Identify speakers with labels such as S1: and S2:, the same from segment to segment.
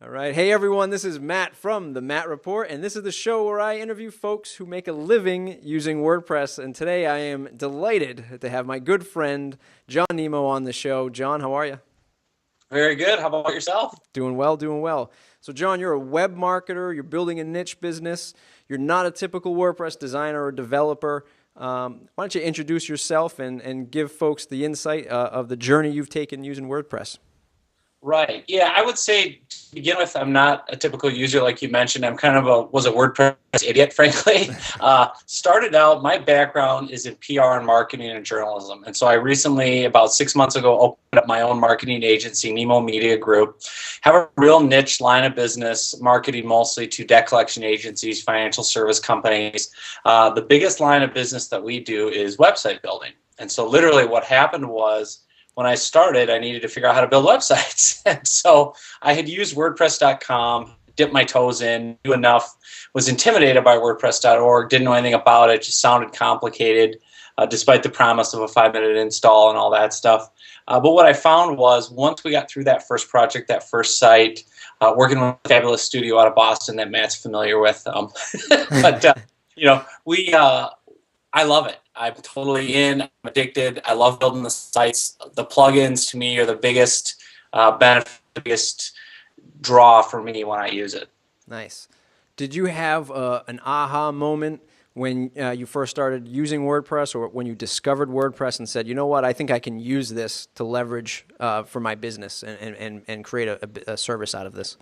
S1: All right. Hey, everyone. This is Matt from The Matt Report, and this is the show where I interview folks who make a living using WordPress. And today I am delighted to have my good friend, John Nemo, on the show. John, how are you?
S2: Very good. How about yourself?
S1: Doing well, doing well. So, John, you're a web marketer. You're building a niche business. You're not a typical WordPress designer or developer. Why don't you introduce yourself and give folks the insight of the journey you've taken using WordPress?
S2: Right. Yeah, I would say to begin with, I'm not a typical user like you mentioned. I'm kind of was a WordPress idiot, frankly. Started out, my background is in PR and marketing and journalism. And so I recently, about 6 months ago, opened up my own marketing agency, Nemo Media Group. Have a real niche line of business, marketing mostly to debt collection agencies, financial service companies. The biggest line of business that we do is website building. And so literally what happened was, when I started, I needed to figure out how to build websites. And so I had used WordPress.com, dipped my toes in, knew enough, was intimidated by WordPress.org, didn't know anything about it, just sounded complicated, despite the promise of a 5-minute install and all that stuff. But what I found was once we got through that first project, that first site, working with a fabulous studio out of Boston that Matt's familiar with, but I love it. I'm totally in. I'm addicted. I love building the sites. The plugins to me are the biggest benefit, the biggest draw for me when I use it.
S1: Nice. Did you have an aha moment when you first started using WordPress, or when you discovered WordPress and said, you know what, I think I can use this to leverage for my business and create a service out of this?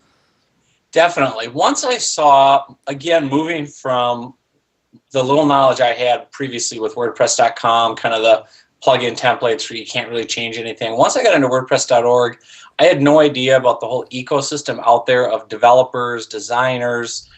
S2: Definitely. Once I saw, again, moving from the little knowledge I had previously with WordPress.com, kind of the plugin templates where you can't really change anything. Once I got into WordPress.org, I had no idea about the whole ecosystem out there of developers, designers,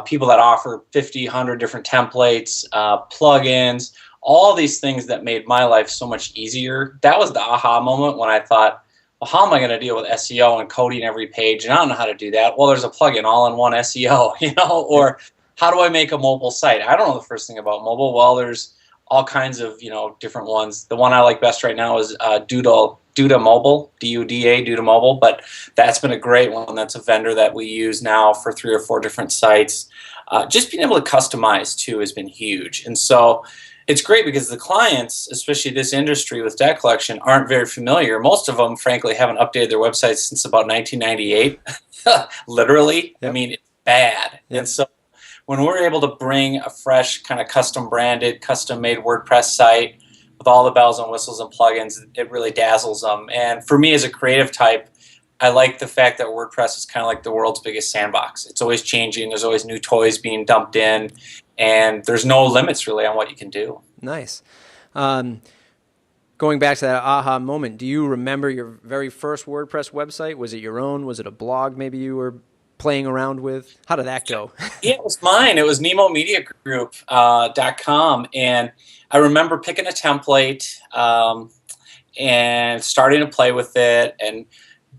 S2: people that offer 50, 100 different templates, plugins, all these things that made my life so much easier. That was the aha moment when I thought, well, how am I going to deal with SEO and coding every page? And I don't know how to do that. Well, there's a plugin, all-in-one SEO, or how do I make a mobile site? I don't know the first thing about mobile. Well, there's all kinds of different ones. The one I like best right now is Duda Mobile, D-U-D-A, Duda Mobile. But that's been a great one. That's a vendor that we use now for 3 or 4 different sites. Just being able to customize too has been huge. And so it's great because the clients, especially this industry with debt collection, aren't very familiar. Most of them, frankly, haven't updated their websites since about 1998. Literally.
S1: Yep.
S2: I mean, it's bad.
S1: Yep.
S2: And so when we're able to bring a fresh, kind of custom branded, custom made WordPress site with all the bells and whistles and plugins, it really dazzles them. And for me as a creative type, I like the fact that WordPress is kind of like the world's biggest sandbox. It's always changing. There's always new toys being dumped in, and there's no limits really on what you can do.
S1: Nice. Going back to that aha moment, do you remember your very first WordPress website? Was it your own? Was it a blog maybe you were playing around with? How did that go?
S2: Yeah, it was mine. It was NemoMediaGroup.com, and I remember picking a template and starting to play with it and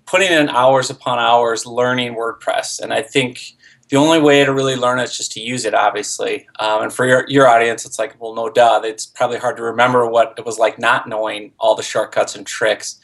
S2: putting in hours upon hours learning WordPress. And I think the only way to really learn it is just to use it, obviously. And for your audience, it's like, well, no duh. It's probably hard to remember what it was like not knowing all the shortcuts and tricks.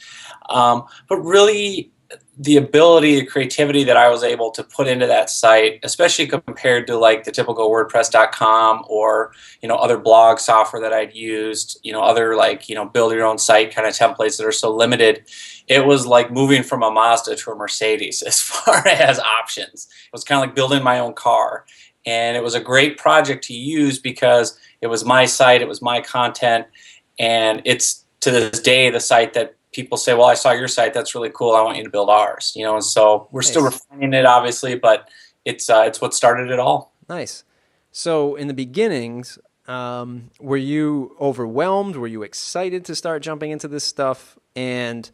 S2: But really, the ability, the creativity that I was able to put into that site, especially compared to like the typical WordPress.com or other blog software that I'd used, other like build your own site kind of templates that are so limited, it was like moving from a Mazda to a Mercedes as far as options. It was kind of like building my own car, and it was a great project to use because it was my site, it was my content, and it's to this day the site that people say, well, I saw your site, that's really cool, I want you to build ours. And so we're still refining it, obviously, but it's what started it all.
S1: Nice. So in the beginnings, were you overwhelmed? Were you excited to start jumping into this stuff? And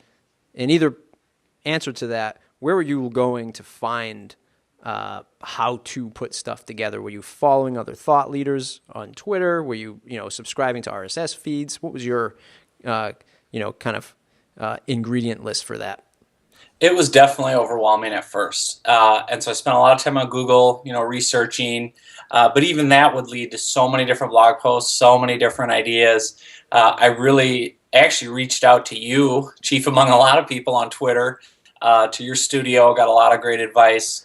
S1: in either answer to that, where were you going to find how to put stuff together? Were you following other thought leaders on Twitter? Were you, subscribing to RSS feeds? What was your, kind of ingredient list for that?
S2: It was definitely overwhelming at first. And so I spent a lot of time on Google, researching. But even that would lead to so many different blog posts, so many different ideas. I really actually reached out to you, chief among a lot of people on Twitter, to your studio. Got a lot of great advice.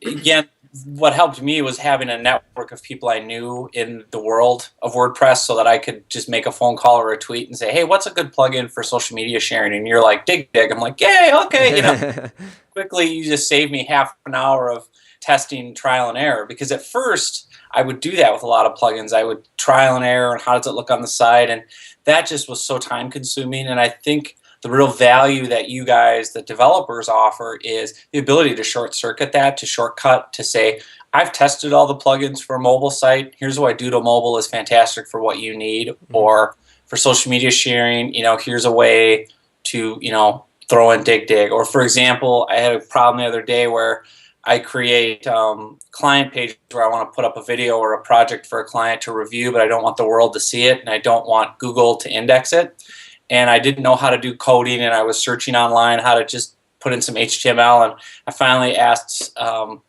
S2: Again, what helped me was having a network of people I knew in the world of WordPress, so that I could just make a phone call or a tweet and say, hey, what's a good plugin for social media sharing? And you're like, dig. I'm like, yay, okay. Quickly, you just saved me half an hour of testing, trial and error. Because at first, I would do that with a lot of plugins. I would trial and error, and how does it look on the side? And that just was so time consuming. And I think the real value that you guys, the developers, offer is the ability to short circuit that, to shortcut, to say, I've tested all the plugins for a mobile site. Here's what I do to mobile is fantastic for what you need. Mm-hmm. Or for social media sharing, here's a way to, throw in dig. Or for example, I had a problem the other day where I create client pages where I want to put up a video or a project for a client to review, but I don't want the world to see it, and I don't want Google to index it. And I didn't know how to do coding, and I was searching online how to just put in some HTML, and I finally asked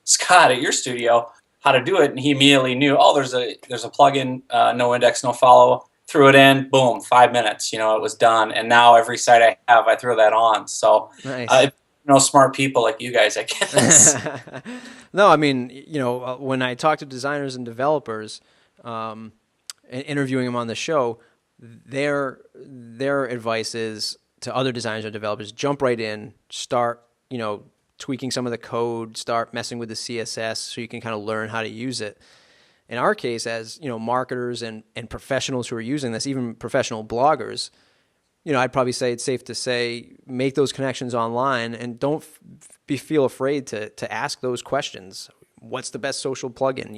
S2: Scott at your studio how to do it, and he immediately knew, there's a plugin, no index, no follow, threw it in, boom, 5 minutes, it was done. And now every site I have, I throw that on. So
S1: nice.
S2: Smart people like you guys, I guess.
S1: No, I mean, when I talk to designers and developers, and interviewing them on the show, their advice is to other designers or developers: jump right in, start, tweaking some of the code, start messing with the CSS so you can kind of learn how to use it. In our case, as marketers and professionals who are using this, even professional bloggers, I'd probably say it's safe to say make those connections online, and don't feel afraid to ask those questions. What's the best social plugin?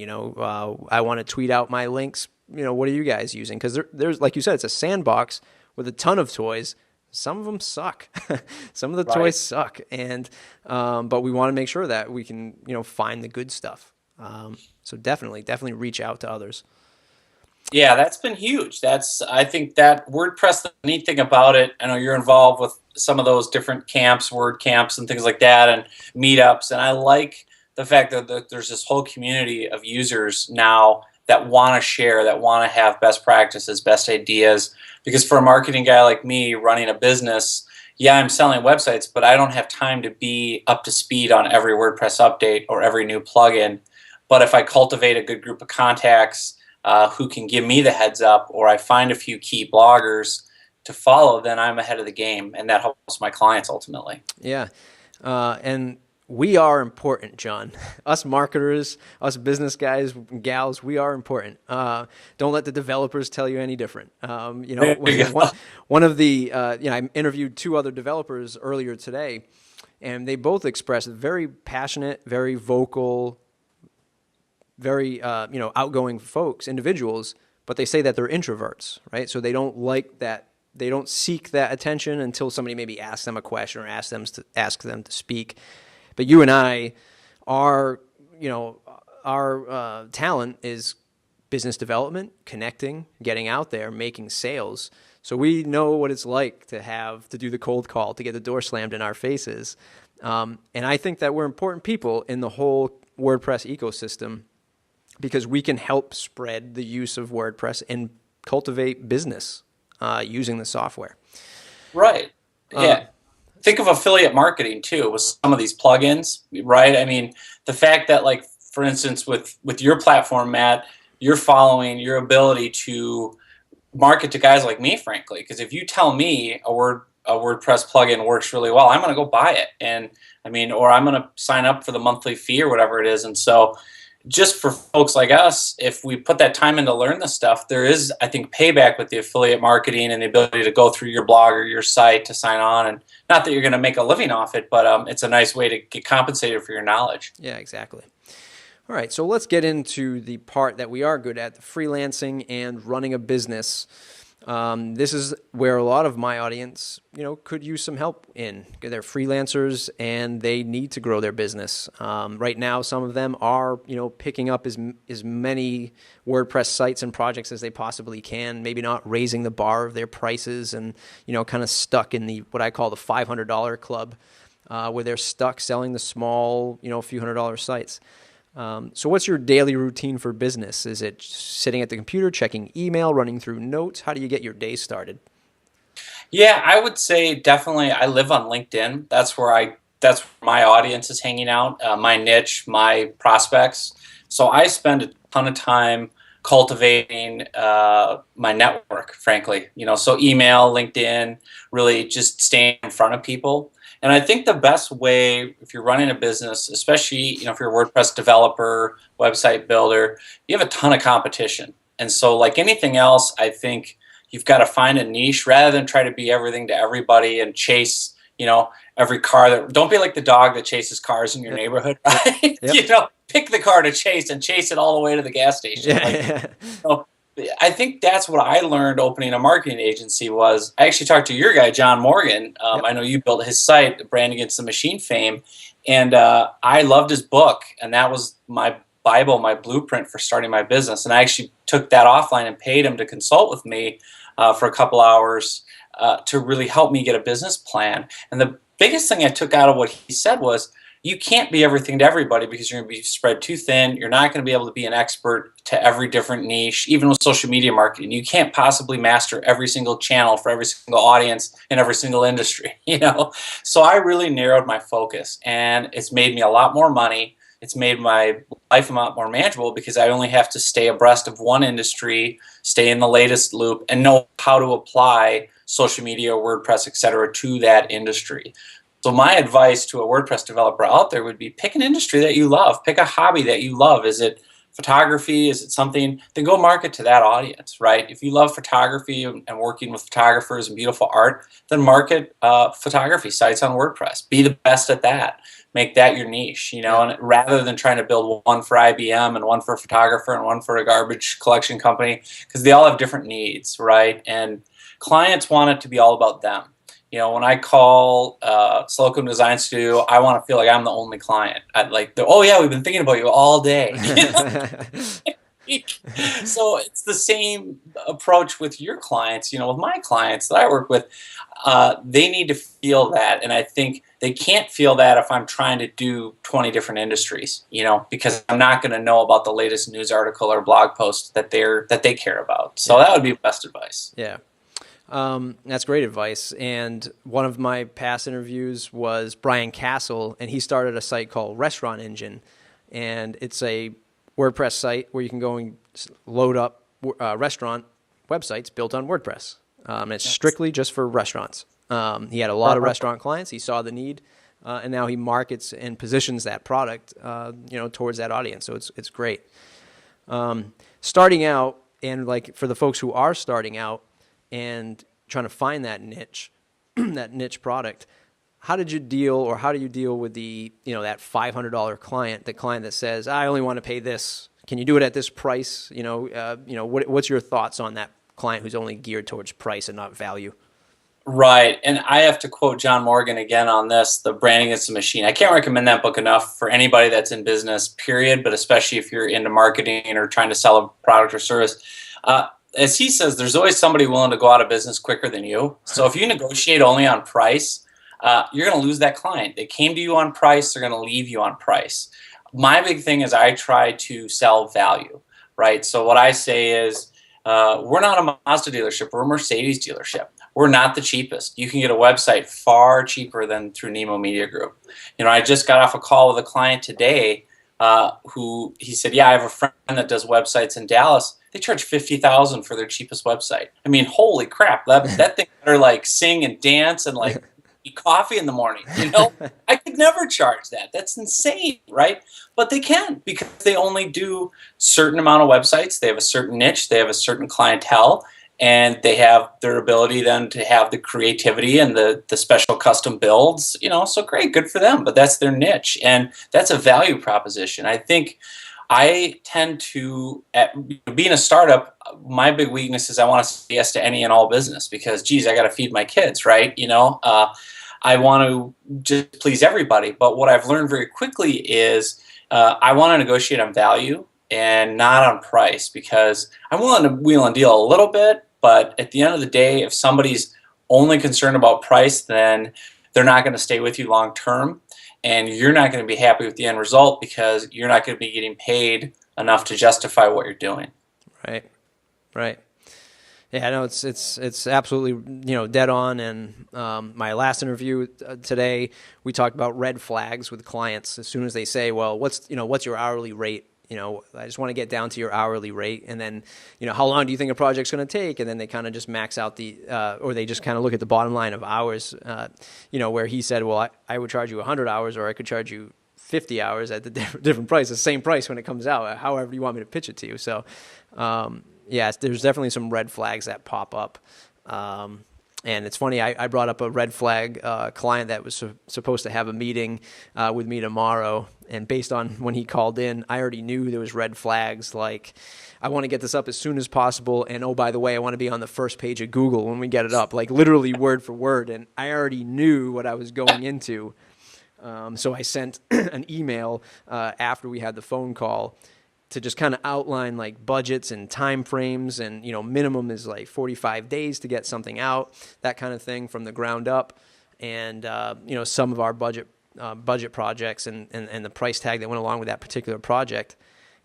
S1: I want to tweet out my links. What are you guys using? Because there's, like you said, it's a sandbox with a ton of toys. Some of them suck. Some of the toys suck, and but we want to make sure that we can find the good stuff. So definitely reach out to others.
S2: Yeah, that's been huge. I think that WordPress, the neat thing about it, I know you're involved with some of those different camps, word camps and things like that, and meetups, and I like the fact that there's this whole community of users now that want to share, that want to have best practices, best ideas. Because for a marketing guy like me running a business, yeah, I'm selling websites, but I don't have time to be up to speed on every WordPress update or every new plugin. But if I cultivate a good group of contacts who can give me the heads up, or I find a few key bloggers to follow, then I'm ahead of the game, and that helps my clients ultimately.
S1: Yeah, and we are important, John. Us marketers, us business guys, gals, we are important. Don't let the developers tell you any different. One of the, I interviewed 2 other developers earlier today, and they both expressed very passionate, very vocal, very outgoing individuals, but they say that they're introverts, right? So they don't like that. They don't seek that attention until somebody maybe asks them a question or asks them to speak. But you and I, our talent is business development, connecting, getting out there, making sales. So we know what it's like to do the cold call, to get the door slammed in our faces. And I think that we're important people in the whole WordPress ecosystem, because we can help spread the use of WordPress and cultivate business using the software.
S2: Right. Yeah. Think of affiliate marketing too with some of these plugins, right? I mean, the fact that, like, for instance, with your platform, Matt, you're following your ability to market to guys like me, frankly, because if you tell me a WordPress plugin works really well, I'm going to go buy it, and or I'm going to sign up for the monthly fee or whatever it is. And so, just for folks like us, if we put that time in to learn this stuff, there is, I think, payback with the affiliate marketing and the ability to go through your blog or your site to sign on. And not that you're going to make a living off it, but it's a nice way to get compensated for your knowledge.
S1: Yeah, exactly. All right, so let's get into the part that we are good at, the freelancing and running a business. This is where a lot of my audience, could use some help in. They're freelancers and they need to grow their business. Right now, some of them are, picking up as many WordPress sites and projects as they possibly can, maybe not raising the bar of their prices, and, kind of stuck in what I call the $500 club, where they're stuck selling the small, few $100 sites. So what's your daily routine for business? Is it sitting at the computer, checking email, running through notes? How do you get your day started?
S2: Yeah, I would say definitely. I live on LinkedIn. That's where my audience is hanging out, my niche, my prospects. So I spend a ton of time cultivating my network, frankly. So email, LinkedIn, really just staying in front of people. And I think the best way, if you're running a business, especially if you're a WordPress developer, website builder, you have a ton of competition. And so, like anything else, I think you've got to find a niche rather than try to be everything to everybody and chase, every car that. Don't be like the dog that chases cars in your
S1: Yep.
S2: neighborhood, right?
S1: Yep.
S2: Pick the car to chase and chase it all the way to the gas station.
S1: Yeah.
S2: Like,
S1: Yeah.
S2: know, I think that's what I learned opening a marketing agency was I actually talked to your guy, John Morgan.
S1: Yep.
S2: I know you built his site, Brand Against the Machine fame, and I loved his book, and that was my Bible, my blueprint for starting my business. And I actually took that offline and paid him to consult with me for a couple hours to really help me get a business plan. And the biggest thing I took out of what he said was, you can't be everything to everybody because you're going to be spread too thin. You're not going to be able to be an expert to every different niche, even with social media marketing. You can't possibly master every single channel for every single audience in every single industry, So I really narrowed my focus, and it's made me a lot more money. It's made my life a lot more manageable because I only have to stay abreast of one industry, stay in the latest loop, and know how to apply social media, WordPress, etc., to that industry. So my advice to a WordPress developer out there would be pick an industry that you love. Pick a hobby that you love. Is it photography? Is it something? Then go market to that audience, right? If you love photography and working with photographers and beautiful art, then market photography sites on WordPress. Be the best at that. Make that your niche,
S1: Yep.
S2: and rather than trying to build one for IBM and one for a photographer and one for a garbage collection company, because they all have different needs, right? And clients want it to be all about them. When I call Silicon Design Studio, I want to feel like I'm the only client. Oh yeah, we've been thinking about you all day. So it's the same approach with your clients. With my clients that I work with, they need to feel that, and I think they can't feel that if I'm trying to do 20 different industries. Because I'm not going to know about the latest news article or blog post that they care about. So that would be best advice.
S1: Yeah. That's great advice. And one of my past interviews was Brian Castle, and he started a site called Restaurant Engine. And it's a WordPress site where you can go and load up restaurant websites built on WordPress. It's strictly just for restaurants. He had a lot of restaurant clients. He saw the need, and now he markets and positions that product, towards that audience. So it's great. Starting out, and like for the folks who are starting out, and trying to find that niche, that niche product. How do you deal with that $500 client, the client that says, I only want to pay this. Can you do it at this price? What's your thoughts on that client who's only geared towards price and not value?
S2: Right. And I have to quote John Morgan again on this, The Brand Against the Machine. I can't recommend that book enough for anybody that's in business, period, but especially if you're into marketing or trying to sell a product or service. As he says, there's always somebody willing to go out of business quicker than you. So if you negotiate only on price, you're going to lose that client. They came to you on price. They're going to leave you on price. My big thing is I try to sell value, right? So what I say is we're not a Mazda dealership. We're a Mercedes dealership. We're not the cheapest. You can get a website far cheaper than through Nemo Media Group. I just got off a call with a client today who he said, yeah, I have a friend that does websites in Dallas. They charge $50,000 for their cheapest website. I mean, holy crap! That thing better like sing and dance and like eat coffee in the morning. I could never charge that. That's insane, right? But they can because they only do certain amount of websites. They have a certain niche. They have a certain clientele, and they have their ability then to have the creativity and the special custom builds. So great, good for them. But that's their niche, and that's a value proposition. I think. I tend to, being a startup, my big weakness is I want to say yes to any and all business because, geez, I got to feed my kids, right? I want to just please everybody. But what I've learned very quickly is I want to negotiate on value and not on price because I'm willing to wheel and deal a little bit. But at the end of the day, if somebody's only concerned about price, then they're not going to stay with you long term. And you're not going to be happy with the end result because you're not going to be getting paid enough to justify what you're doing.
S1: Right. Yeah, no, it's absolutely, dead on. And my last interview today, we talked about red flags with clients. As soon as they say, "Well, what's your hourly rate?" I just want to get down to your hourly rate, and then, how long do you think a project's going to take? And then they kind of just max out or they just kind of look at the bottom line of hours. Where he said, "Well, I would charge you 100 hours, or I could charge you 50 hours at the different price, the same price when it comes out, however you want me to pitch it to you." So. Yes, there's definitely some red flags that pop up. And it's funny, I brought up a red flag client that was supposed to have a meeting with me tomorrow. And based on when he called in, I already knew there was red flags like, I want to get this up as soon as possible. And oh, by the way, I want to be on the first page of Google when we get it up, like literally word for word. And I already knew what I was going into. So I sent an email after we had the phone call to just kind of outline like budgets and time frames, and minimum is like 45 days to get something out, that kind of thing from the ground up, and some of our budget projects and the price tag that went along with that particular project.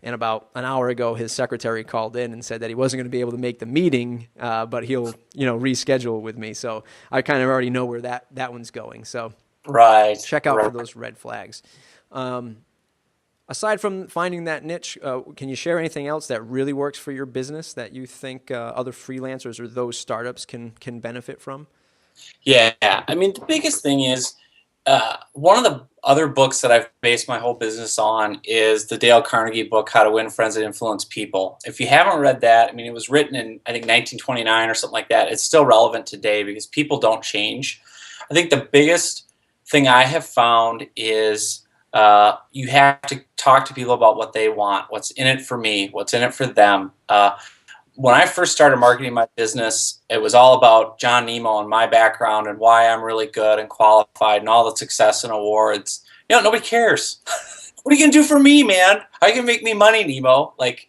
S1: And about an hour ago, his secretary called in and said that he wasn't going to be able to make the meeting, but he'll reschedule with me. So I kind of already know where that one's going. So check out for those red flags. Aside from finding that niche, can you share anything else that really works for your business that you think other freelancers or those startups can benefit from?
S2: Yeah, I mean, the biggest thing is one of the other books that I've based my whole business on is the Dale Carnegie book, How to Win Friends and Influence People. If you haven't read that, I mean, it was written in, I think, 1929 or something like that. It's still relevant today because people don't change. I think the biggest thing I have found is you have to talk to people about what they want, what's in it for me, what's in it for them. When I first started marketing my business, it was all about John Nemo and my background and why I'm really good and qualified and all the success and awards. Nobody cares. What are you going to do for me, man? How are you going to make me money, Nemo? Like,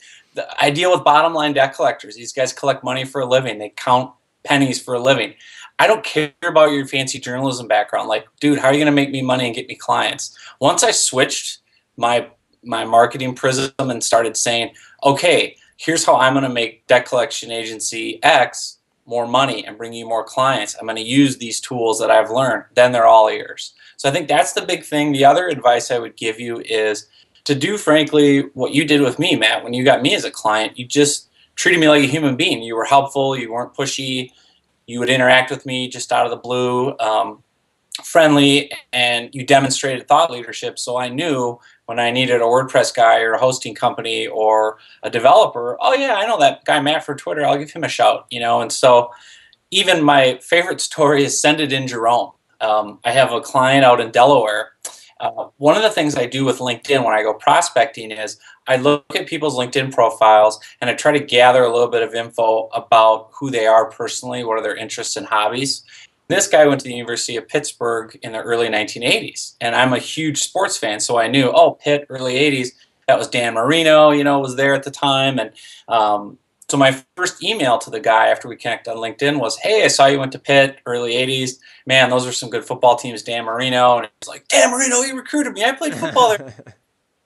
S2: I deal with bottom line debt collectors. These guys collect money for a living. They count pennies for a living. I don't care about your fancy journalism background. Like, dude, how are you going to make me money and get me clients? Once I switched my marketing prism and started saying, okay, here's how I'm going to make debt collection agency X more money and bring you more clients. I'm going to use these tools that I've learned. Then they're all ears. So I think that's the big thing. The other advice I would give you is to do, frankly, what you did with me, Matt. When you got me as a client, you just treated me like a human being. You were helpful. You weren't pushy. You would interact with me just out of the blue, friendly, and you demonstrated thought leadership. So I knew when I needed a WordPress guy or a hosting company or a developer, oh yeah, I know that guy Matt for Twitter. I'll give him a shout, And so even my favorite story is Send It in Jerome. I have a client out in Delaware. One of the things I do with LinkedIn when I go prospecting is I look at people's LinkedIn profiles and I try to gather a little bit of info about who they are personally, what are their interests and hobbies. This guy went to the University of Pittsburgh in the early 1980s, and I'm a huge sports fan, so I knew, Pitt, early 80s, that was Dan Marino, was there at the time. And so my first email to the guy after we connected on LinkedIn was, hey, I saw you went to Pitt, early 80s. Man, those are some good football teams, Dan Marino. And he's like, Dan Marino, he recruited me. I played football there.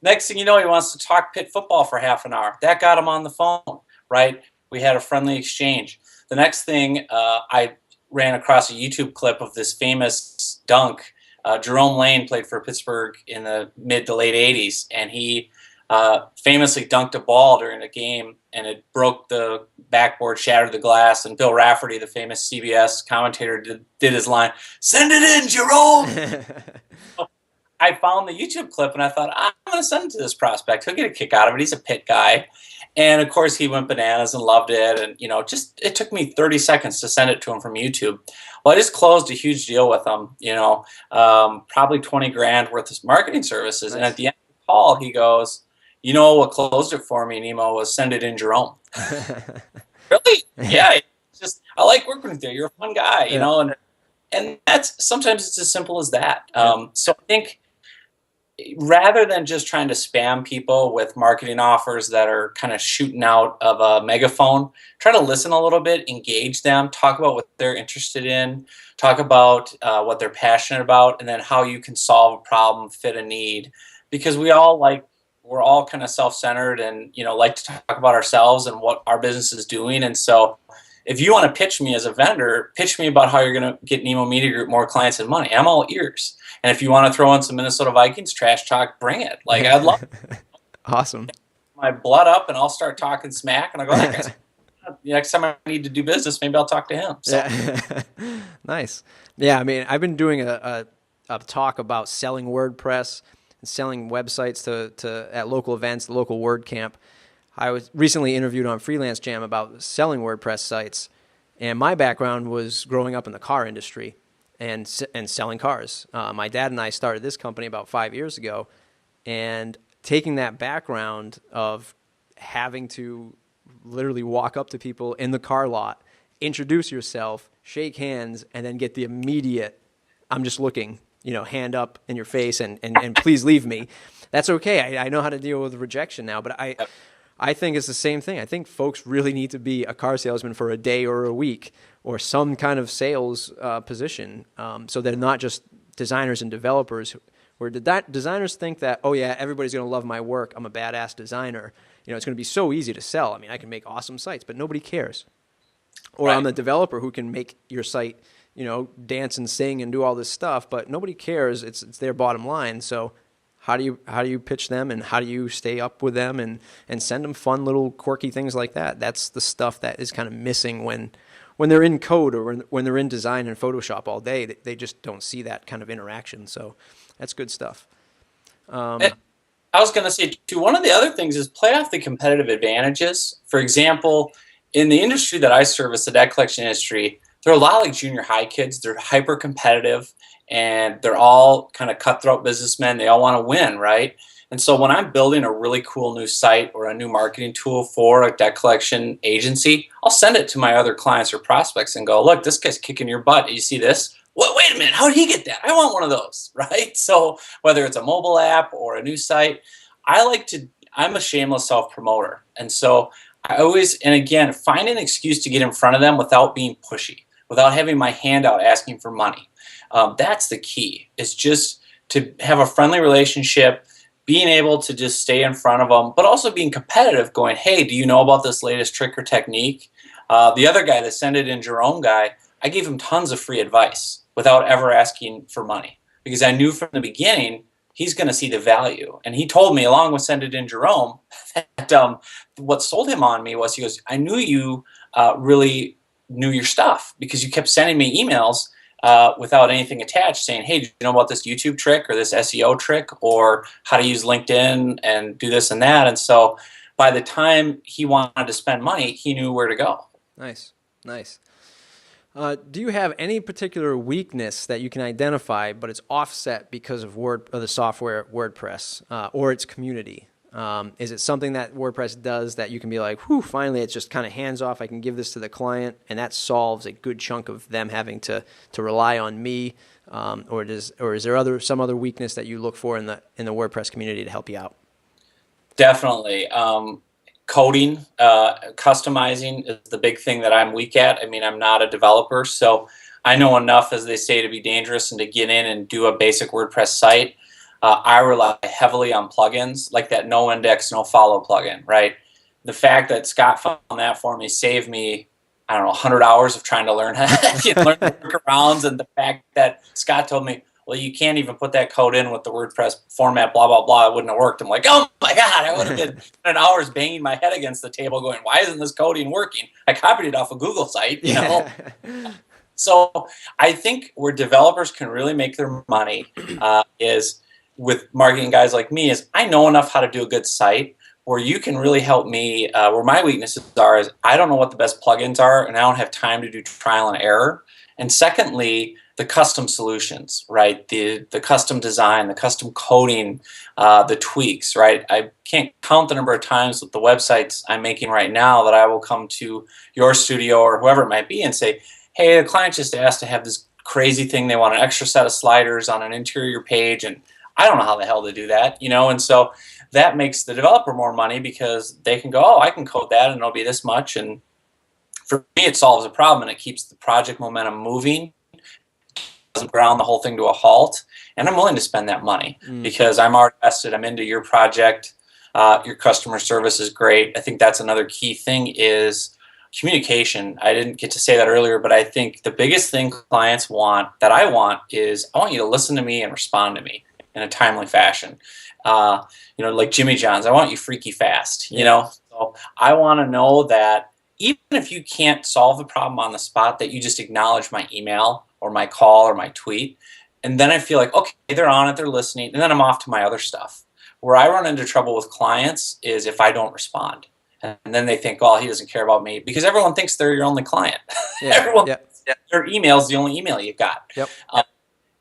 S2: Next thing you know, he wants to talk Pitt football for half an hour. That got him on the phone, right? We had a friendly exchange. The next thing, I ran across a YouTube clip of this famous dunk. Jerome Lane played for Pittsburgh in the mid to late 80s, and he famously dunked a ball during a game, and it broke the backboard, shattered the glass, and Bill Rafferty, the famous CBS commentator, did his line, "Send it in, Jerome!" I found the YouTube clip, and I thought, I'm going to send it to this prospect. He'll get a kick out of it. He's a Pitt guy. And, of course, he went bananas and loved it. And, it took me 30 seconds to send it to him from YouTube. Well, I just closed a huge deal with him, probably 20 grand worth of marketing services. Nice. And at the end of the call, he goes, what closed it for me, Nemo, was Send It in, Jerome. Really? Yeah. I like working with you. You're a fun guy, and that's sometimes it's as simple as that. So I think rather than just trying to spam people with marketing offers that are kind of shooting out of a megaphone, try to listen a little bit, engage them, talk about what they're interested in, talk about what they're passionate about, and then how you can solve a problem, fit a need. Because we're all kind of self-centered and like to talk about ourselves and what our business is doing. And so if you want to pitch me as a vendor, pitch me about how you're going to get Nemo Media Group more clients and money. I'm all ears. And if you want to throw in some Minnesota Vikings trash talk, bring it. Like, I'd love
S1: Awesome.
S2: my blood up, and I'll start talking smack, and I'll go, that guy's next time I need to do business, maybe I'll talk to him. So.
S1: Yeah. Nice. Yeah, I mean, I've been doing a talk about selling WordPress and selling websites to at local events, the local WordCamp. I was recently interviewed on Freelance Jam about selling WordPress sites, and my background was growing up in the car industry and selling cars. My dad and I started this company about 5 years ago, and taking that background of having to literally walk up to people in the car lot, introduce yourself, shake hands, and then get the immediate, I'm just looking, hand up in your face and please leave me. That's okay. I know how to deal with rejection now, but I think it's the same thing. I think folks really need to be a car salesman for a day or a week or some kind of sales position, so they're not just designers and developers where designers think that, oh yeah, everybody's going to love my work. I'm a badass designer. It's going to be so easy to sell. I mean, I can make awesome sites, but nobody cares. Or
S2: Right.
S1: I'm a developer who can make your site, dance and sing and do all this stuff, but nobody cares. It's their bottom line. So how do you pitch them, and how do you stay up with them and send them fun little quirky things like that? That's the stuff that is kind of missing when they're in code or when they're in design and Photoshop all day. They just don't see that kind of interaction. So that's good stuff.
S2: I was going to say, too, one of the other things is play off the competitive advantages. For example, in the industry that I service, the debt collection industry, there are a lot of like junior high kids. They're hyper competitive, and they're all kind of cutthroat businessmen. They all want to win, right? And so when I'm building a really cool new site or a new marketing tool for a debt collection agency, I'll send it to my other clients or prospects and go, look, this guy's kicking your butt. You see this? Wait a minute, how did he get that? I want one of those, right? So whether it's a mobile app or a new site, I'm a shameless self-promoter. And so I always, and again, find an excuse to get in front of them without being pushy, without having my hand out asking for money. That's the key, is just to have a friendly relationship, being able to just stay in front of them, but also being competitive, going, hey, do you know about this latest trick or technique? The other guy, the Send It In Jerome guy, I gave him tons of free advice without ever asking for money, because I knew from the beginning he's going to see the value. And he told me, along with Send It In Jerome, that what sold him on me was, he goes, I knew you really knew your stuff, because you kept sending me emails without anything attached saying, hey, do you know about this YouTube trick or this SEO trick or how to use LinkedIn and do this and that? And so by the time he wanted to spend money, he knew where to go.
S1: Nice. Do you have any particular weakness that you can identify, but it's offset because of the software WordPress or its community? Is it something that WordPress does that you can be like, whew, finally it's just kind of hands off, I can give this to the client, and that solves a good chunk of them having to rely on me? Or is there some other weakness that you look for in the WordPress community to help you out?
S2: Definitely. Coding, customizing is the big thing that I'm weak at. I mean, I'm not a developer, so I know enough, as they say, to be dangerous and to get in and do a basic WordPress site. I rely heavily on plugins, like that no index, no follow plugin, right? The fact that Scott found that for me saved me, 100 hours of trying to learn how to learn the workarounds, and the fact that Scott told me, well, you can't even put that code in with the WordPress format, blah, blah, blah. It wouldn't have worked. I'm like, oh my God, I would have been spending hours banging my head against the table going, why isn't this coding working? I copied it off a Google site, So I think where developers can really make their money is with marketing guys like me, is I know enough how to do a good site where you can really help me. Where my weaknesses are is I don't know what the best plugins are, and I don't have time to do trial and error. And secondly, the custom solutions, right? The custom design, the custom coding, the tweaks, right? I can't count the number of times with the websites I'm making right now that I will come to your studio or whoever it might be and say, hey, the client just asked to have this crazy thing. They want an extra set of sliders on an interior page, and I don't know how the hell to do that, And so that makes the developer more money, because they can go, oh, I can code that and it'll be this much. And for me, it solves a problem, and it keeps the project momentum moving. Doesn't ground the whole thing to a halt, and I'm willing to spend that money because I'm already invested. I'm into your project. Your customer service is great. I think that's another key thing is communication. I didn't get to say that earlier, but I think the biggest thing clients want, that I want, is I want you to listen to me and respond to me in a timely fashion. Like Jimmy John's, I want you freaky fast, So I want to know that even if you can't solve the problem on the spot, that you just acknowledge my email or my call or my tweet. And then I feel like, okay, they're on it, they're listening, and then I'm off to my other stuff. Where I run into trouble with clients is if I don't respond. And then they think, oh, he doesn't care about me, because everyone thinks they're your only client.
S1: Yeah.
S2: Their email is the only email you've got.
S1: Yep.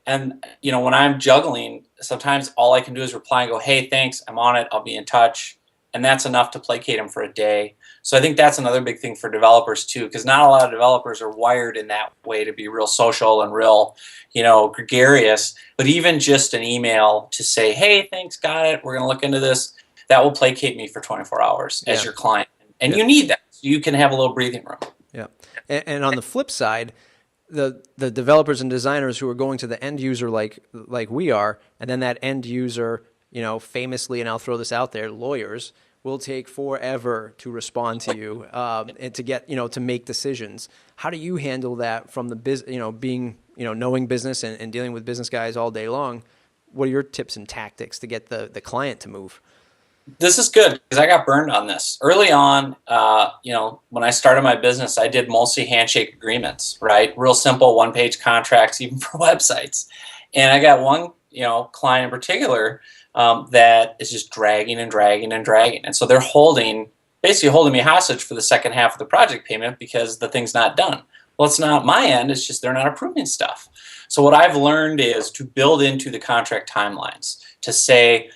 S2: And when I'm juggling, sometimes all I can do is reply and go, hey, thanks, I'm on it, I'll be in touch. And that's enough to placate them for a day. So I think that's another big thing for developers too, because not a lot of developers are wired in that way to be real social and real, gregarious. But even just an email to say, hey, thanks, got it, we're going to look into this, that will placate me for 24 hours as your client. And you need that so you can have a little breathing room.
S1: Yeah. And on the flip side, the developers and designers who are going to the end user like we are, and then that end user, famously, and I'll throw this out there, lawyers will take forever to respond to you and to get, to make decisions. How do you handle that from the being, knowing business and dealing with business guys all day long? What are your tips and tactics to get the client to move?
S2: This is good because I got burned on this early on. When I started my business, I did mostly handshake agreements, right? Real simple one-page contracts, even for websites. And I got one, client in particular that is just dragging and dragging and dragging. And so they're basically holding me hostage for the second half of the project payment because the thing's not done. Well, it's not my end. It's just they're not approving stuff. So what I've learned is to build into the contract timelines to say,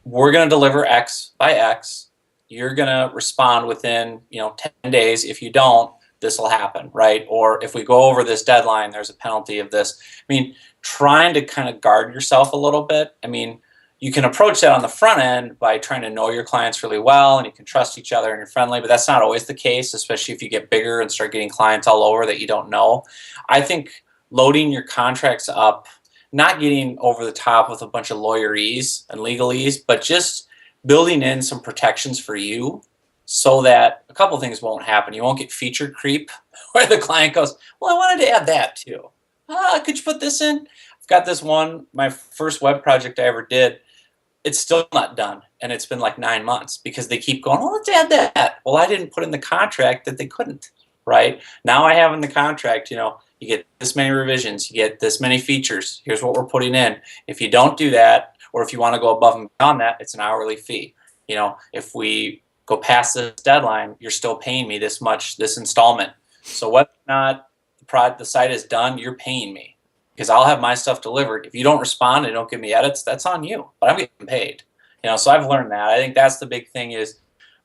S2: we're going to deliver X by X. You're going to respond within, 10 days. If you don't, this will happen, right? Or if we go over this deadline, there's a penalty of this. I mean, trying to kind of guard yourself a little bit. I mean, you can approach that on the front end by trying to know your clients really well, and you can trust each other and you're friendly, but that's not always the case, especially if you get bigger and start getting clients all over that you don't know. I think loading your contracts up, not getting over the top with a bunch of lawyerese and legalese, but just building in some protections for you so that a couple things won't happen. You won't get feature creep where the client goes, well, I wanted to add that too. Could you put this in? I've got this one, my first web project I ever did. It's still not done, and it's been like 9 months because they keep going, let's add that. Well, I didn't put in the contract that they couldn't, right? Now I have in the contract, you get this many revisions, you get this many features, here's what we're putting in. If you don't do that, or if you want to go above and beyond that, it's an hourly fee. If we go past this deadline, you're still paying me this much, this installment. So whether or not the site is done, you're paying me because I'll have my stuff delivered. If you don't respond and don't give me edits, that's on you, but I'm getting paid. So I've learned that. I think that's the big thing is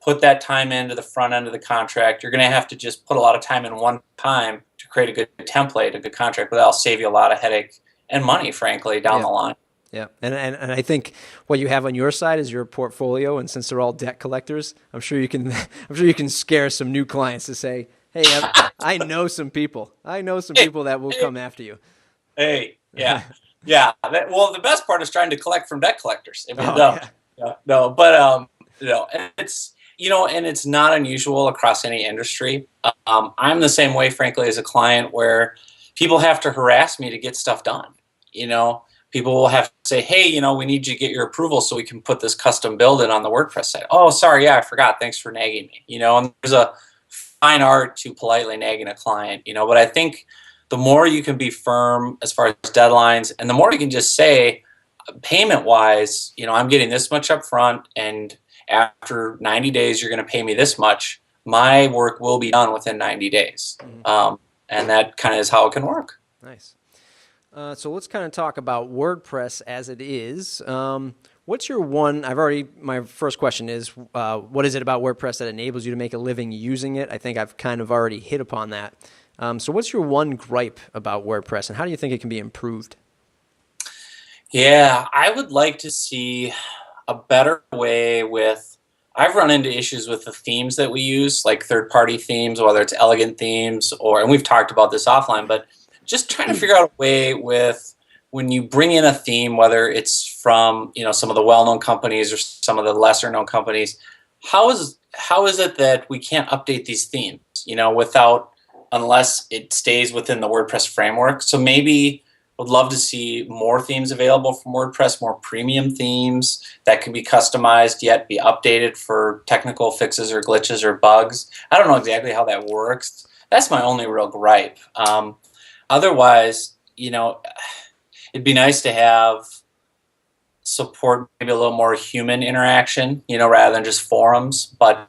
S2: put that time into the front end of the contract. You're going to have to just put a lot of time in one time to create a good template, a good contract, but that'll save you a lot of headache and money, frankly, down the line.
S1: Yeah, and I think what you have on your side is your portfolio, and since they're all debt collectors, I'm sure you can scare some new clients to say, "Hey, I know some people. I know some people that will come after you."
S2: Hey, yeah, yeah. Well, the best part is trying to collect from debt collectors. If you don't, no, but and it's and it's not unusual across any industry. I'm the same way, frankly, as a client where people have to harass me to get stuff done. People will have to say, hey, we need you to get your approval so we can put this custom build in on the WordPress site. Oh, sorry, yeah, I forgot. Thanks for nagging me. And there's a fine art to politely nagging a client. But I think the more you can be firm as far as deadlines, and the more you can just say, payment-wise, I'm getting this much up front, and after 90 days, you're going to pay me this much. My work will be done within 90 days. And that kind of is how it can work.
S1: Nice. So let's kind of talk about WordPress as it is. What's your one, my first question is, what is it about WordPress that enables you to make a living using it? I think I've kind of already hit upon that. So what's your one gripe about WordPress, and how do you think it can be improved?
S2: Yeah, I would like to see a better way I've run into issues with the themes that we use, like third-party themes, whether it's elegant themes and we've talked about this offline, but just trying to figure out a way when you bring in a theme, whether it's from some of the well-known companies or some of the lesser-known companies, how is it that we can't update these themes? without, unless it stays within the WordPress framework. So maybe would love to see more themes available from WordPress, more premium themes that can be customized yet be updated for technical fixes or glitches or bugs. I don't know exactly how that works. That's my only real gripe. Otherwise, it'd be nice to have support maybe a little more human interaction, rather than just forums. But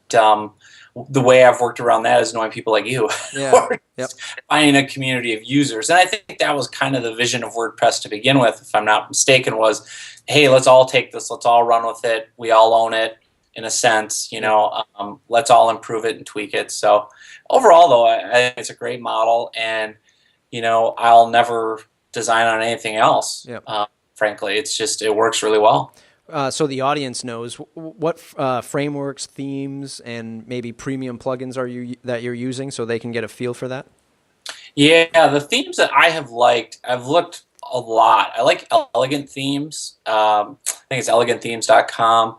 S2: the way I've worked around that is knowing people like you,
S1: Yeah.
S2: or
S1: Yep.
S2: finding a community of users. And I think that was kind of the vision of WordPress to begin with, if I'm not mistaken, was, hey, let's all take this, let's all run with it, we all own it in a sense, let's all improve it and tweak it. So overall, though, I think it's a great model, and I'll never design on anything else.
S1: Yep.
S2: Frankly, it works really well.
S1: So the audience knows what frameworks, themes, and maybe premium plugins that you're using, so they can get a feel for that.
S2: Yeah, the themes that I have liked, I've looked a lot. I like elegant themes. I think it's elegantthemes.com.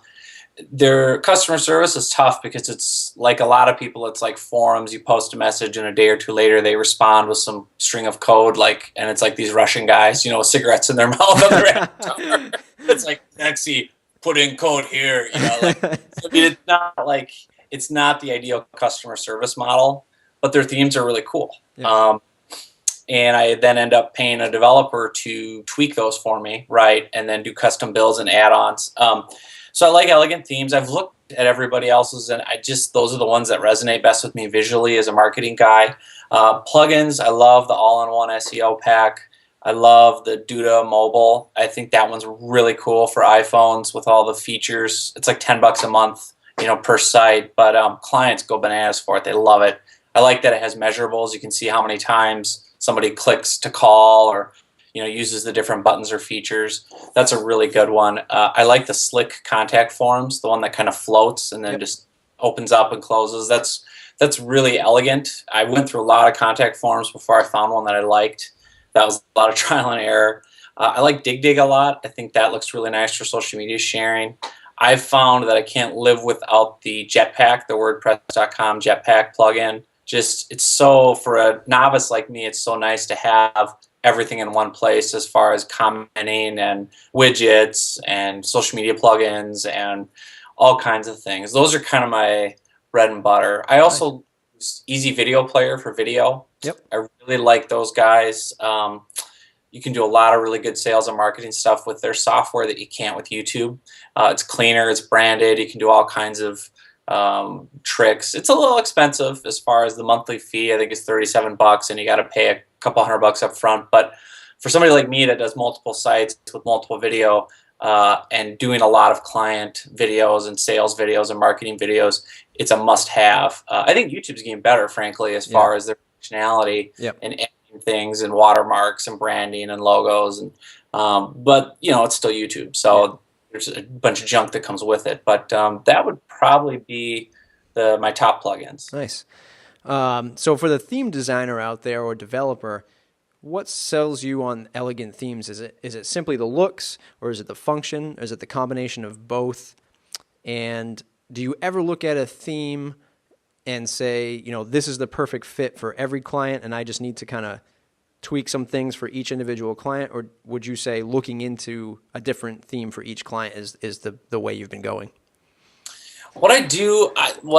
S2: Their customer service is tough because it's like a lot of people, it's like forums. You post a message and a day or two later they respond with some string of code, and it's like these Russian guys, with cigarettes in their mouth on their avatar. It's like, Nexi, put in code here. It's not the ideal customer service model, but their themes are really cool.
S1: Yeah.
S2: And I then end up paying a developer to tweak those for me, right, and then do custom builds and add-ons. So I like elegant themes. I've looked at everybody else's, and those are the ones that resonate best with me visually as a marketing guy. Plugins, I love the all-in-one SEO pack. I love the Duda mobile. I think that one's really cool for iPhones with all the features. It's like $10 a month, per site, but clients go bananas for it. They love it. I like that it has measurables. You can see how many times somebody clicks to call or uses the different buttons or features. That's a really good one. I like the slick contact forms, the one that kind of floats and then just opens up and closes. That's really elegant. I went through a lot of contact forms before I found one that I liked. That was a lot of trial and error. I like dig a lot. I think that looks really nice for social media sharing. I've found that I can't live without the Jetpack, the WordPress.com Jetpack plugin. It's so, for a novice like me, it's so nice to have everything in one place as far as commenting and widgets and social media plugins and all kinds of things. Those are kind of my bread and butter. I also use Easy Video Player for video.
S1: Yep.
S2: I really like those guys. You can do a lot of really good sales and marketing stuff with their software that you can't with YouTube. It's cleaner, it's branded, you can do all kinds of tricks. It's a little expensive as far as the monthly fee. I think it's $37, and you got to pay a couple $100 up front. But for somebody like me that does multiple sites with multiple video and doing a lot of client videos and sales videos and marketing videos, it's a must-have. I think YouTube's getting better, frankly, as far as their functionality and adding things and watermarks and branding and logos. And but it's still YouTube, so there's a bunch of junk that comes with it. But that would probably be my top plugins.
S1: Nice. So for the theme designer out there or developer, what sells you on elegant themes? Is it simply the looks, or is it the function, or is it the combination of both? And do you ever look at a theme and say, this is the perfect fit for every client, and I just need to kind of tweak some things for each individual client? Or would you say looking into a different theme for each client is the way you've been going?
S2: What I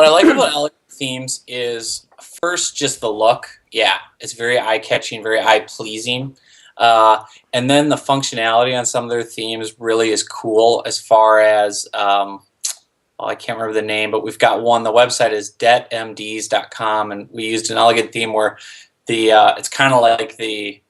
S2: like about elegant themes is first just the look. Yeah, it's very eye-catching, very eye-pleasing. And then the functionality on some of their themes really is cool as far as, I can't remember the name, but we've got one. The website is debtmds.com, and we used an elegant theme where it's kind of like the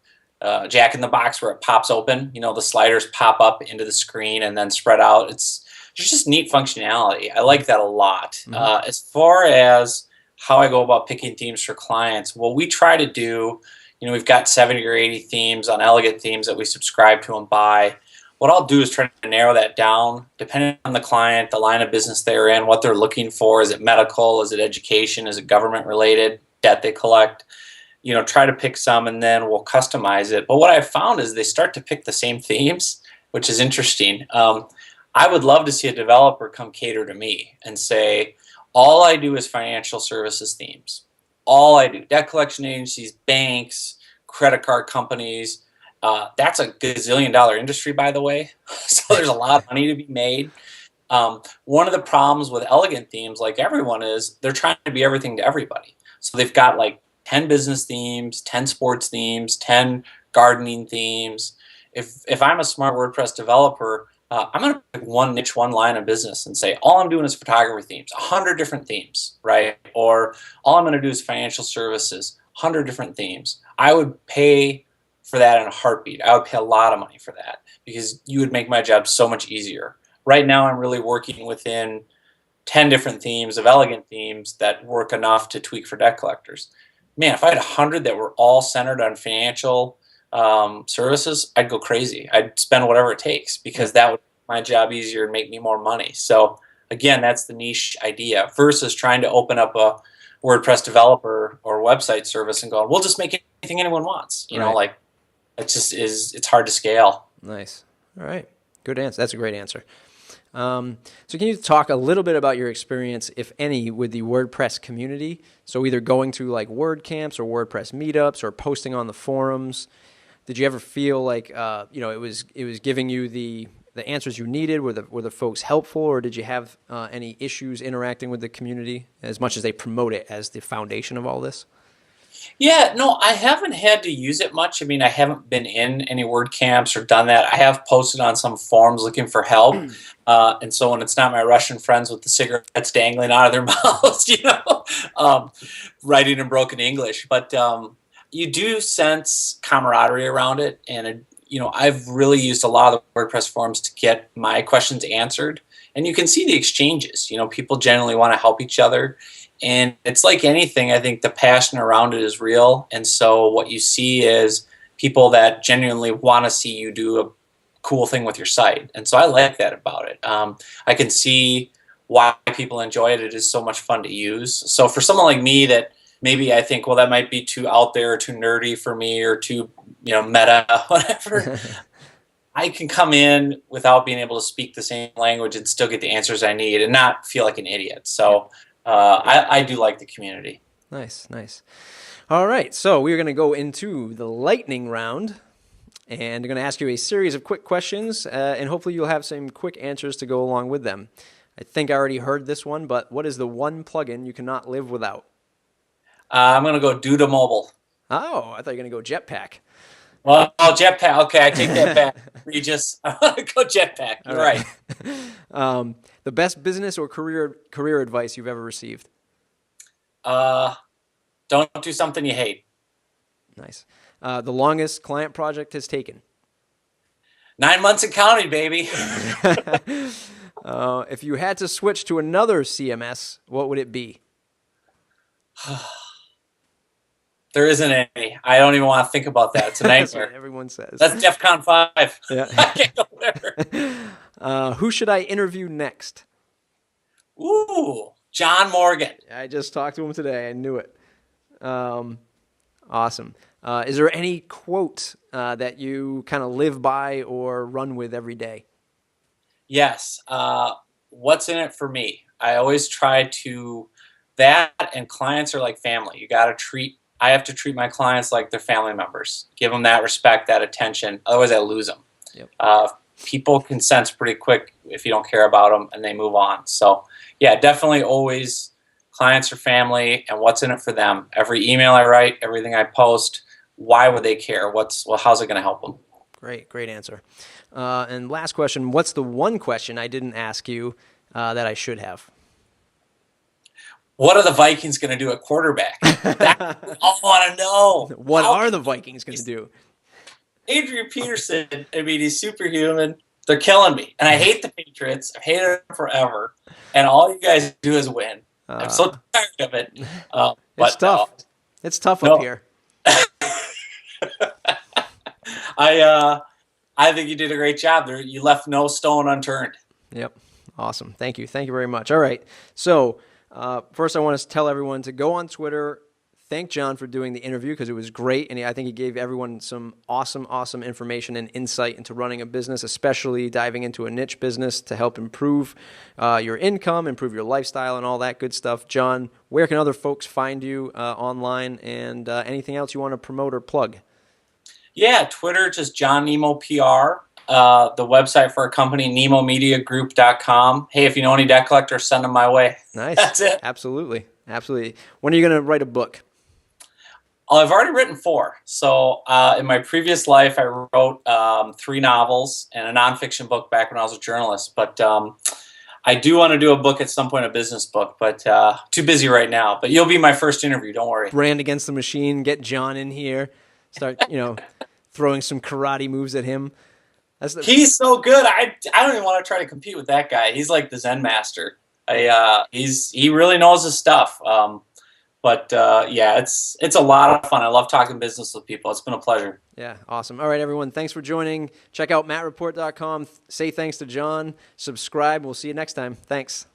S2: Jack in the Box where it pops open. The sliders pop up into the screen and then spread out. It's just neat functionality. I like that a lot.
S1: Mm-hmm.
S2: As far as how I go about picking themes for clients, what we try to do, we've got 70 or 80 themes on elegant themes that we subscribe to and buy. What I'll do is try to narrow that down depending on the client, the line of business they're in, what they're looking for. Is it medical? Is it education? Is it government related? Debt they collect? Try to pick some, and then we'll customize it. But what I've found is they start to pick the same themes, which is interesting. I would love to see a developer come cater to me and say, all I do is financial services themes. all I do. Debt collection agencies, banks, credit card companies. That's a gazillion-dollar industry, by the way. So there's a lot of money to be made. One of the problems with elegant themes, like everyone is, they're trying to be everything to everybody. So they've got like 10 business themes, 10 sports themes, 10 gardening themes. If I'm a smart WordPress developer, I'm going to pick one niche, one line of business and say, all I'm doing is photography themes, 100 different themes, right? Or all I'm going to do is financial services, 100 different themes. I would pay for that in a heartbeat. I would pay a lot of money for that because you would make my job so much easier. Right now, I'm really working within 10 different themes of elegant themes that work enough to tweak for debt collectors. Man, if I had 100 that were all centered on financial services, I'd go crazy. I'd spend whatever it takes because that would make my job easier and make me more money. So again, that's the niche idea versus trying to open up a WordPress developer or website service and going, we'll just make anything anyone wants. You know, like it's hard to scale.
S1: Nice. All right. Good answer. That's a great answer. So can you talk a little bit about your experience, if any, with the WordPress community? So either going to like WordCamps or WordPress meetups or posting on the forums. Did you ever feel like it was giving you the answers you needed? Were the folks helpful, or did you have any issues interacting with the community as much as they promote it as the foundation of all this?
S2: Yeah, no, I haven't had to use it much. I mean, I haven't been in any WordCamps or done that. I have posted on some forums looking for help. And so when it's not my Russian friends with the cigarettes dangling out of their mouths, writing in broken English. But you do sense camaraderie around it. And, I've really used a lot of the WordPress forums to get my questions answered. And you can see the exchanges. People generally want to help each other. And it's like anything, I think the passion around it is real. And so what you see is people that genuinely want to see you do a cool thing with your site. And so I like that about it. I can see why people enjoy it. It is so much fun to use. So for someone like me that maybe I think, well, that might be too out there or too nerdy for me or too, meta, whatever. I can come in without being able to speak the same language and still get the answers I need and not feel like an idiot. So I do like the community.
S1: Nice. All right, so we're going to go into the lightning round, and I'm going to ask you a series of quick questions, and hopefully you'll have some quick answers to go along with them. I think I already heard this one, but what is the one plugin you cannot live without?
S2: I'm going to go Duda Mobile.
S1: Oh, I thought you were going to go Jetpack.
S2: Well, Jetpack. Okay, I take that back. I want to go Jetpack. You're right.
S1: The best business or career advice you've ever received?
S2: Don't do something you hate.
S1: Nice. The longest client project has taken?
S2: 9 months and counting, baby.
S1: If you had to switch to another CMS, what would it be?
S2: There isn't any. I don't even want to think about that. It's a nightmare.
S1: That's what everyone says.
S2: That's DEFCON 5.
S1: Yeah.
S2: I can't go there.
S1: Who should I interview next?
S2: Ooh, John Morgan.
S1: I just talked to him today. I knew it. Awesome. Is there any quote that you kind of live by or run with every day?
S2: Yes. What's in it for me? I always try to, that and clients are like family. I have to treat my clients like they're family members. Give them that respect, that attention. Otherwise, I lose them. Yep. People can sense pretty quick if you don't care about them, and they move on. So, yeah, definitely always clients are family, and what's in it for them. Every email I write, everything I post, why would they care? How's it going to help them?
S1: Great answer. And last question, what's the one question I didn't ask you that I should have?
S2: What are the Vikings going to do at quarterback? That's what I want to know.
S1: What are the Vikings going to do?
S2: Adrian Peterson, he's superhuman. They're killing me. And I hate the Patriots. I've hated them forever. And all you guys do is win. I'm so tired of it.
S1: It's tough. It's tough up here.
S2: I think you did a great job there. You left no stone unturned.
S1: Yep. Awesome. Thank you very much. All right. So first I want to tell everyone to go on Twitter, thank John for doing the interview because it was great, and I think he gave everyone some awesome, awesome information and insight into running a business, especially diving into a niche business to help improve your income, improve your lifestyle, and all that good stuff. John, where can other folks find you online, and anything else you want to promote or plug?
S2: Yeah, Twitter, just John Nemo PR. The website for our company, nemomediagroup.com. Hey, if you know any debt collectors, send them my way.
S1: Nice.
S2: That's it.
S1: Absolutely. Absolutely. When are you going to write a book?
S2: I've already written 4. So in my previous life, I wrote 3 novels and a nonfiction book back when I was a journalist. But I do want to do a book at some point, a business book, but too busy right now. But you'll be my first interview. Don't worry.
S1: Brand against the machine. Get John in here. Start, throwing some karate moves at him.
S2: He's so good. I don't even want to try to compete with that guy. He's like the Zen master. He really knows his stuff. Yeah, it's a lot of fun. I love talking business with people. It's been a pleasure.
S1: Yeah, awesome. All right, everyone. Thanks for joining. Check out mattreport.com. Say thanks to John. Subscribe. We'll see you next time. Thanks.